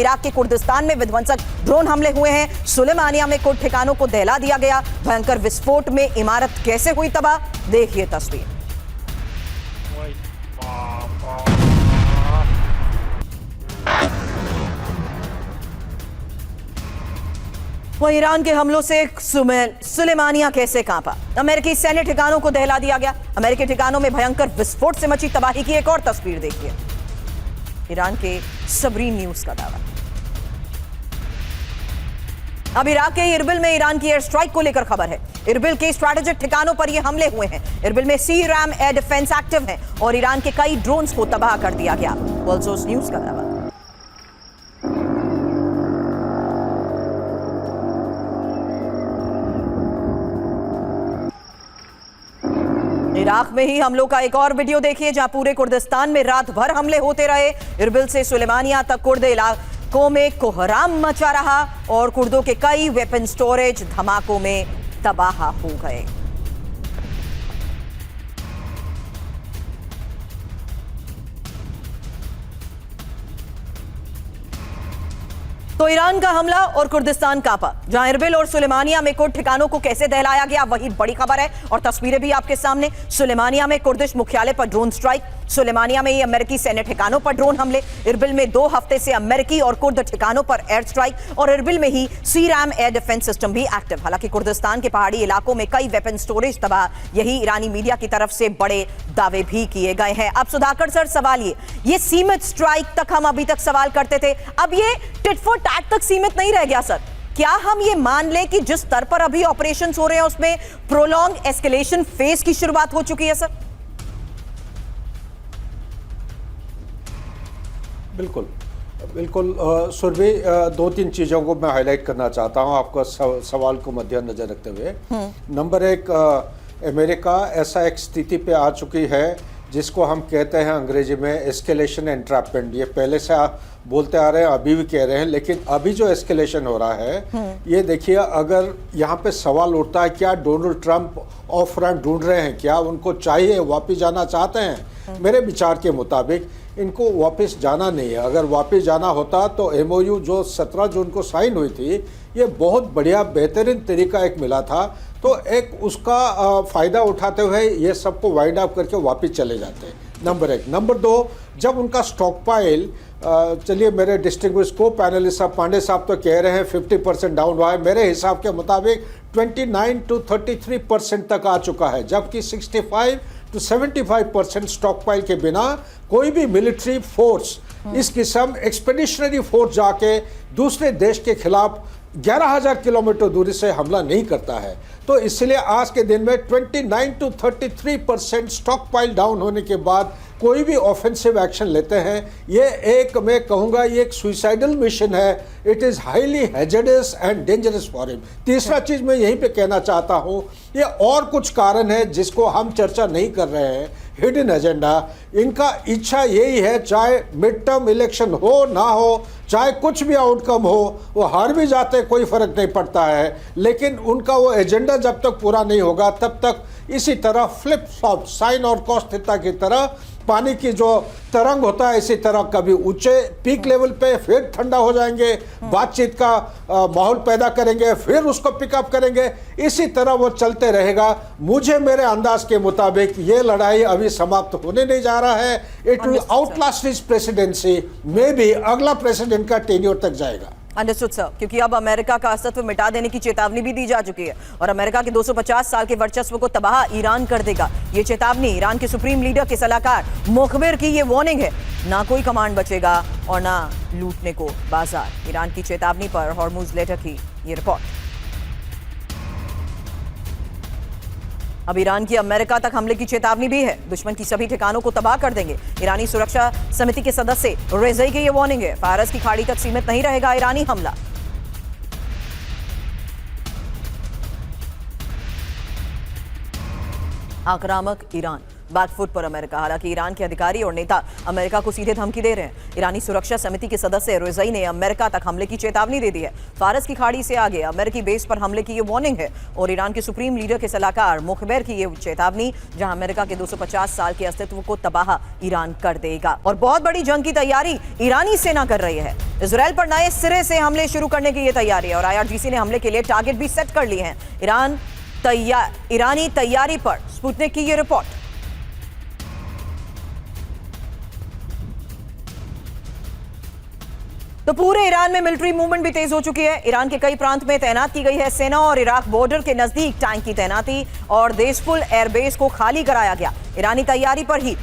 Iraq के Kurdistan में विध्वंसक ड्रोन हमले हुए हैं। सुलेमानिया में कुछ ठिकानों को दहला दिया गया। भयंकर विस्फोट में इमारत कैसे हुई तबाह, देखिए तस्वीर। वह ईरान के हमलों से सुलेमानिया कैसे कांपा। अमेरिकी सैन्य ठिकानों को दहला दिया गया। अमेरिकी ठिकानों में भयंकर विस्फोट से मची तबाही की एक और तस्वीर देखिए। ईरान के सबरीन न्यूज का दावा। अब इराक के इरबिल में ईरान की एयर स्ट्राइक को लेकर खबर है। इरबिल के स्ट्रैटेजिक ठिकानों पर ये हमले हुए हैं। इरबिल में सी-रैम एयर डिफेंस एक्टिव है और ईरान के कई ड्रोन्स को तबाह कर दिया गया। वर्ल्ड सोर्स न्यूज का दावा। इराक में ही हमलों का एक और वीडियो देखिए, जहां पूरे कुर्दिस्तान में रात भर हमले होते रहे। इरबिल से सुलेमानिया तक कुर्द इलाकों में कोहराम मचा रहा और कुर्दों के कई वेपन स्टोरेज धमाकों में तबाह हो गए। तो ईरान का हमला और कुर्दिस्तान कांपा। जहां इरबिल और सुलेमानिया में कुछ ठिकानों को कैसे दहलाया गया, वही बड़ी खबर है और तस्वीरें भी आपके सामने। सुलेमानिया में कुर्दिश मुख्यालय पर ड्रोन स्ट्राइक। सुलेमानिया में ही अमेरिकी सैन्य ठिकानों पर ड्रोन हमले। इरबिल में 2 हफ्ते से अमेरिकी और कुर्द ठिकानों पर एयर स्ट्राइक और इरबिल में ही सी-रैम एयर डिफेंस सिस्टम भी एक्टिव। हालांकि कुर्दिस्तान के पहाड़ी इलाकों में कई वेपन स्टोरेज तबाह, यही ईरानी मीडिया की तरफ से बड़े दावे भी किए गए हैं। अब सुधाकर सर, सवाल ये सीमित स्ट्राइक तक हम अभी तक सवाल करते थे, अब ये टिट फॉर टैट तक सीमित नहीं रह गया सर? क्या हम ये मान लें कि जिस स्तर पर अभी ऑपरेशंस हो रहे हैं उसमें प्रोलॉन्ग एस्केलेशन फेज की शुरुआत हो चुकी है सर? बिल्कुल बिल्कुल सुरभि, 2-3 चीज़ों को मैं हाईलाइट करना चाहता हूं आपका सवाल को मद्देनजर रखते हुए। नंबर 1, अमेरिका ऐसा एक स्थिति पे आ चुकी है जिसको हम कहते हैं अंग्रेजी में एस्केलेशन एंट्रैपमेंट। ये पहले से बोलते आ रहे हैं, अभी भी कह रहे हैं, लेकिन अभी जो एस्केलेशन हो रहा है ये देखिए, अगर यहाँ पे सवाल उठता है क्या डोनाल्ड ट्रंप ऑफ रैंप ढूंढ रहे हैं, क्या उनको चाहिए, वापस जाना चाहते हैं? मेरे विचार के मुताबिक इनको वापस जाना नहीं है। अगर वापस जाना होता तो एमओयू जो 17 जून को साइन हुई थी, ये बहुत बढ़िया बेहतरीन तरीका एक मिला था, तो एक उसका फ़ायदा उठाते हुए ये सबको वाइंड अप करके वापस चले जाते हैं। नंबर 1। नंबर 2, जब उनका स्टॉक पाइल, चलिए मेरे डिस्टिंग्विश को पैनलिस्ट साहब पांडे साहब तो कह रहे हैं 50% डाउन हुआ है, मेरे हिसाब के मुताबिक 29 to 33% तक आ चुका है, जबकि 65 to 75% स्टॉक पाइल के बिना कोई भी मिलिट्री फोर्स इस किस्म एक्सपेडिशनरी फोर्स जाके दूसरे देश के खिलाफ 11,000 किलोमीटर दूरी से हमला नहीं करता है। तो इसलिए आज के दिन में 29 to 33% स्टॉक पाइल डाउन होने के बाद कोई भी ऑफेंसिव एक्शन लेते हैं, ये एक, मैं कहूँगा ये एक सुइसाइडल मिशन है। It is highly hazardous and dangerous for him. तीसरा चीज़ मैं यहीं पे कहना चाहता हूँ, ये और कुछ कारण है जिसको हम चर्चा नहीं कर रहे हैं, हिडन एजेंडा। इनका इच्छा यही है, चाहे मिड टर्म इलेक्शन हो ना हो, चाहे कुछ भी आउटकम हो, वो हार भी जाते कोई फर्क नहीं पड़ता है, लेकिन उनका वो एजेंडा जब तक पूरा नहीं होगा तब तक इसी तरह फ्लिप फ्लॉप, साइन और कॉस थीटा की तरह पानी की जो तरंग होता है, इसी तरह कभी ऊंचे पीक लेवल पे, फिर ठंडा हो जाएंगे, बातचीत का माहौल पैदा करेंगे, फिर उसको पिकअप करेंगे, इसी तरह वो चलते रहेगा। मुझे मेरे अंदाज के मुताबिक ये लड़ाई अभी समाप्त होने नहीं जा रहा है। It will Outlast his presidency, may be अगला प्रेसिडेंट का टेन्योर तक जाएगा। अंडरस्टूड सर, क्योंकि अब अमेरिका का अस्तित्व मिटा देने की चेतावनी भी दी जा चुकी है और अमेरिका के 250 साल के वर्चस्व को तबाह ईरान कर देगा। ये चेतावनी ईरान के सुप्रीम लीडर के सलाहकार मुखबिर की ये वार्निंग है। ना कोई कमांड बचेगा और ना लूटने को बाजार। ईरान की चेतावनी पर हॉर्मुज लेटर की ये रिपोर्ट। अब ईरान की अमेरिका तक हमले की चेतावनी भी है। दुश्मन की सभी ठिकानों को तबाह कर देंगे। ईरानी सुरक्षा समिति के सदस्य रेज़ई की ये वार्निंग है। फारस की खाड़ी तक सीमित नहीं रहेगा ईरानी हमला। आक्रामक ईरान बैकफुट पर अमेरिका। हालांकि ईरान के अधिकारी और नेता अमेरिका को सीधे धमकी दे रहे हैं। ईरानी सुरक्षा समिति के सदस्य रिज़ई ने अमेरिका तक हमले की चेतावनी दे दी है। फारस की खाड़ी से आगे अमेरिकी बेस पर हमले की ये वार्निंग है और ईरान के सुप्रीम लीडर के सलाहकार मुखबिर की ये चेतावनी, जहां अमेरिका के 250 साल के अस्तित्व को तबाह ईरान कर देगा। और बहुत बड़ी जंग की तैयारी ईरानी सेना कर रही है। इजरायल पर नए सिरे से हमले शुरू करने की ये तैयारी है और IRGC ने हमले के लिए टारगेट भी सेट कर लिए हैं। ईरानी तैयारी पर स्पुतनिक की ये रिपोर्ट। तो पूरे ईरान में मिलिट्री मूवमेंट भी तेज हो चुकी है। ईरान के कई प्रांत में तैनात की गई है सेना और इराक बॉर्डर के नजदीक टैंक की तैनाती और देशफुल एयरबेस को खाली कराया गया। ईरानी तैयारी पर ही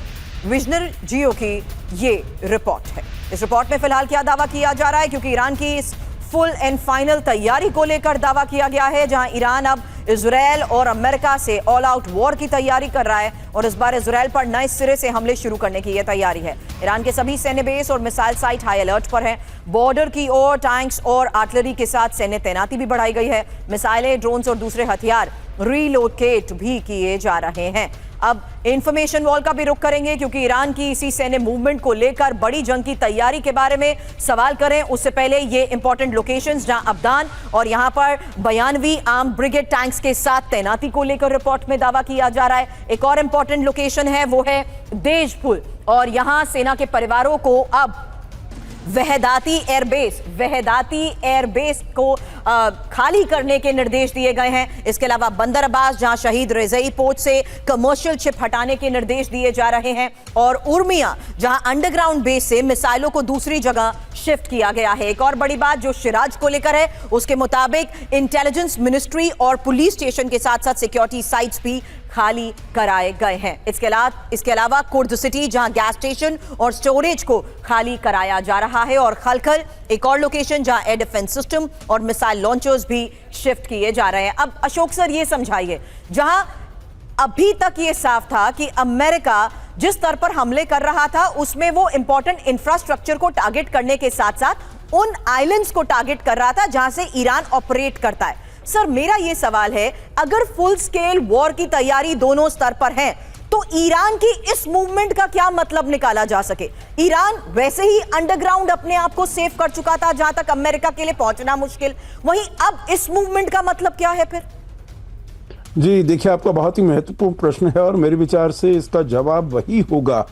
विजनर जियो की ये रिपोर्ट है। इस रिपोर्ट में फिलहाल क्या दावा किया जा रहा है, क्योंकि ईरान की इस फुल एंड फाइनल तैयारी को लेकर दावा किया गया है, जहां ईरान अब इजरायल और अमेरिका से ऑल आउट वॉर की तैयारी कर रहा है और इस बार इजरायल पर नए सिरे से हमले शुरू करने की यह तैयारी है। ईरान के सभी सैन्य बेस और मिसाइल साइट हाई अलर्ट पर हैं। बॉर्डर की ओर टैंक्स और आर्टिलरी के साथ सैन्य तैनाती भी बढ़ाई गई है। मिसाइलें, ड्रोन्स और दूसरे हथियार रीलोकेट भी किए जा रहे हैं। अब इंफॉर्मेशन वॉल का भी रुख करेंगे, क्योंकि ईरान की इसी सैन्य मूवमेंट को लेकर बड़ी जंग की तैयारी के बारे में सवाल करें उससे पहले ये इंपॉर्टेंट लोकेशंस जहां अब्दान और यहां पर 92 आर्म ब्रिगेड टैंक्स के साथ तैनाती को लेकर रिपोर्ट में दावा किया जा रहा है। एक और इंपॉर्टेंट लोकेशन है, वो है देशपुल और यहां सेना के परिवारों को अब वहदाती एयरबेस को खाली करने के निर्देश दिए गए हैं। इसके अलावा बंदर अब्बास, जहां शहीद रिज़ई पोर्ट से कमर्शियल शिप हटाने के निर्देश दिए जा रहे हैं और उर्मिया, जहां अंडरग्राउंड बेस से मिसाइलों को दूसरी जगह शिफ्ट किया गया है। एक और बड़ी बात जो शिराज को लेकर है, उसके मुताबिक इंटेलिजेंस मिनिस्ट्री और पुलिस स्टेशन के साथ साथ सिक्योरिटी साइट्स भी खाली कराए गए हैं। इसके अलावा कुर्द सिटी, जहां गैस स्टेशन और स्टोरेज को खाली कराया जा रहा है और खलखल, एक और लोकेशन जहां एयर डिफेंस सिस्टम और मिसाइल लॉन्चर्स भी शिफ्ट किए जा रहे हैं। अब अशोक सर ये समझाइए, जहां अभी तक ये साफ था कि अमेरिका जिस स्तर पर हमले कर रहा था उसमें वो इंपॉर्टेंट इंफ्रास्ट्रक्चर को टारगेट करने के साथ साथ उन आइलैंड्स को टारगेट कर रहा था जहां से ईरान ऑपरेट करता है। सर मेरा यह सवाल है, अगर फुल स्केल वॉर की तैयारी दोनों स्तर पर है तो ईरान की इस मूवमेंट का क्या मतलब निकाला जा सके? ईरान वैसे ही अंडरग्राउंड अपने आप को सेव कर चुका था जहां तक अमेरिका के लिए पहुंचना मुश्किल, वहीं अब इस मूवमेंट का मतलब क्या है फिर? जी देखिए, आपका बहुत ही महत्वपूर्ण प्रश्न है और मेरे विचार से इसका जवाब वही होगा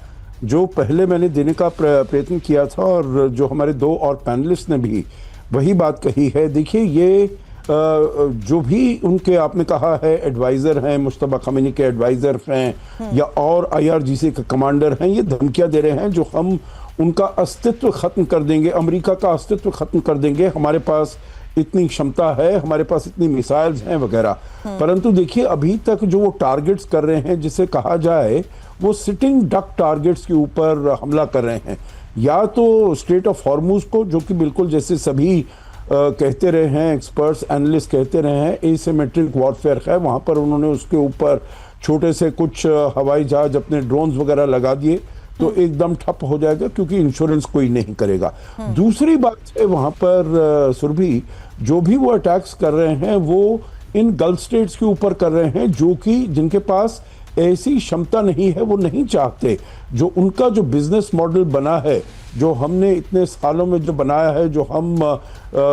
जो पहले मैंने देने का प्रयत्न किया था और जो हमारे दो और पैनलिस्ट ने भी वही बात कही है। देखिए, ये जो भी उनके आपने कहा है एडवाइज़र हैं, मुश्तबा खमीनी के एडवाइज़र हैं या और IRGC के कमांडर हैं, ये धमकियां दे रहे हैं जो हम उनका अस्तित्व ख़त्म कर देंगे, अमेरिका का अस्तित्व ख़त्म कर देंगे, हमारे पास इतनी क्षमता है, हमारे पास इतनी मिसाइल्स हैं वगैरह। परंतु देखिए, अभी तक जो वो टारगेट्स कर रहे हैं, जिसे कहा जाए वो सिटिंग डक टारगेट्स के ऊपर हमला कर रहे हैं। या तो स्ट्रेट ऑफ हॉर्मुज को, जो कि बिल्कुल जैसे सभी कहते रहे हैं, एक्सपर्ट्स एनालिस्ट कहते रहे हैं, एसिमेट्रिक वॉरफेयर है, वहाँ पर उन्होंने उसके ऊपर छोटे से कुछ हवाई जहाज अपने ड्रोन्स वगैरह लगा दिए तो एकदम ठप हो जाएगा, क्योंकि इंश्योरेंस कोई नहीं करेगा। दूसरी बात है, वहाँ पर सुरभि जो भी वो अटैक्स कर रहे हैं वो इन गल्फ स्टेट्स के ऊपर कर रहे हैं जो कि जिनके पास ऐसी क्षमता नहीं है, वो नहीं चाहते, जो उनका जो बिजनेस मॉडल बना है, जो हमने इतने सालों में जो बनाया है, जो हम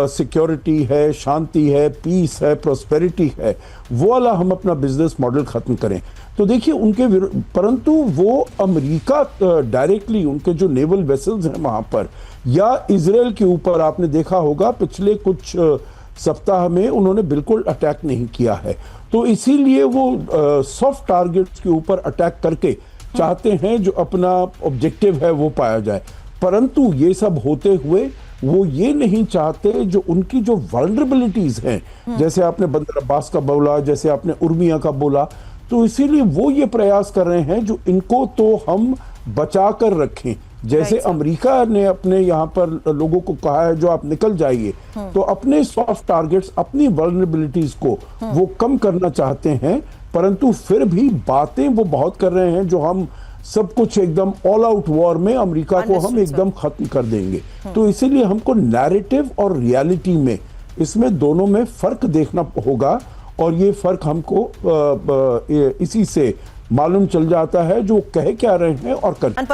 सिक्योरिटी है, शांति है, पीस है, प्रोस्पेरिटी है, वो वाला हम अपना बिजनेस मॉडल ख़त्म करें। तो देखिए उनके परंतु वो अमेरिका डायरेक्टली उनके जो नेवल वेसल्स हैं वहाँ पर या इजराइल के ऊपर आपने देखा होगा पिछले कुछ सप्ताह में उन्होंने बिल्कुल अटैक नहीं किया है। तो इसीलिए वो सॉफ्ट टारगेट्स के ऊपर अटैक करके चाहते हैं जो अपना ऑब्जेक्टिव है वो पाया जाए। परंतु ये सब होते हुए वो ये नहीं चाहते जो उनकी जो वल्नरेबिलिटीज हैं, जैसे आपने बंदर अब्बास का बोला, जैसे आपने उर्मिया का बोला, तो इसीलिए वो ये प्रयास कर रहे हैं जो इनको तो हम बचा कर रखें। जैसे अमेरिका ने अपने यहाँ पर लोगों को कहा है जो आप निकल जाइए, तो अपने सॉफ्ट टारगेट्स, अपनी वल्नरेबिलिटीज को वो कम करना चाहते हैं, परंतु फिर भी बातें वो बहुत कर रहे हैं जो हम सब कुछ एकदम ऑल आउट वॉर में अमेरिका को हम एकदम खत्म कर देंगे। तो इसीलिए हमको नैरेटिव और रियलिटी में इसमें दोनों में फर्क देखना होगा और ये फर्क हमको इसी से मालूम चल जाता है जो कह क्या रहे हैं और कर